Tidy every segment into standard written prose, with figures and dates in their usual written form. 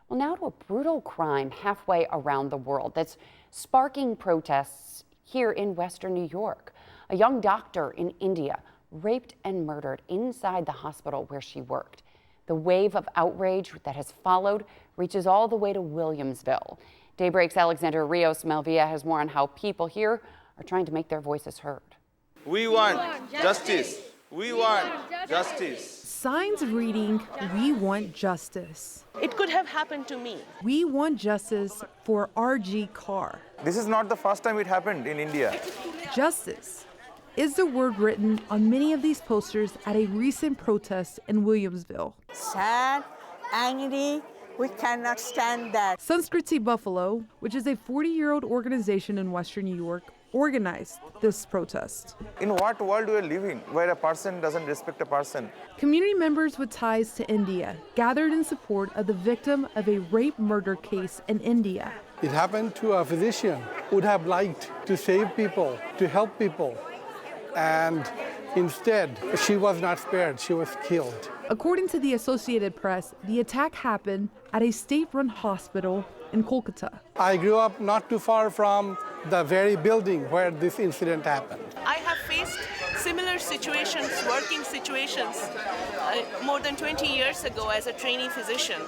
Well, now to a brutal crime halfway around the world that's sparking protests here in Western New York. A young doctor in India raped and murdered inside the hospital where she worked. The wave of outrage that has followed reaches all the way to Williamsville. Daybreak's Alexander Rios Melvia has more on how people here are trying to make their voices heard. We want justice. We want justice. Signs reading, "We want justice." It could have happened to me. We want justice for RG Kaur. This is not the first time it happened in India. Justice is the word written on many of these posters at a recent protest in Williamsville. Sad, angry, we cannot stand that. Sanskriti Buffalo, which is a 40-year-old organization in Western New York, organized this protest. In what world we are living where a person doesn't respect a person? Community members with ties to India gathered in support of the victim of a rape murder case in India. It happened to a physician who would have liked to save people, to help people. And instead, she was not spared, she was killed. According to the Associated Press, the attack happened at a state-run hospital in Kolkata. I grew up not too far from the very building where this incident happened. I have faced similar situations, working situations, more than 20 years ago as a trainee physician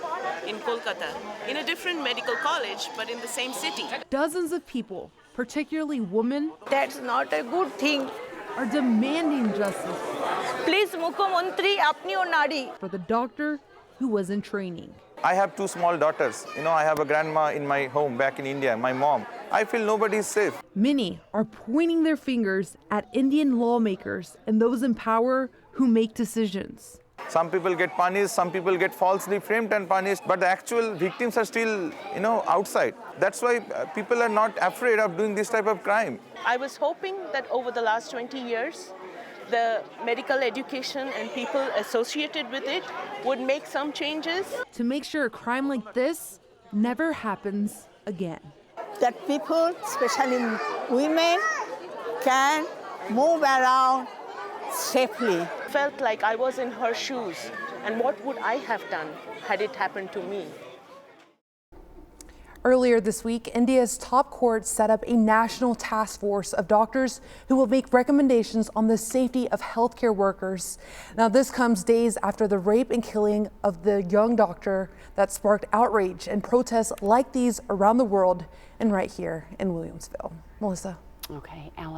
in Kolkata, in a different medical college, but in the same city. Dozens of people, particularly women, That's not a good thing. are demanding justice Please, Mukhyamantri, apni or nari. for the doctor who was in training. I have two small daughters. I have a grandma in my home back in India, my mom. I feel nobody is safe. Many are pointing their fingers at Indian lawmakers and those in power who make decisions. Some people get punished, some people get falsely framed and punished, but the actual victims are still, outside. That's why people are not afraid of doing this type of crime. I was hoping that over the last 20 years, the medical education and people associated with it would make some changes. To make sure a crime like this never happens again. That people, especially women, can move around safely. Felt like I was in her shoes, and what would I have done had it happened to me? Earlier this week, India's top court set up a national task force of doctors who will make recommendations on the safety of healthcare workers. Now, this comes days after the rape and killing of the young doctor that sparked outrage and protests like these around the world and right here in Williamsville. Melissa. Okay, Alex.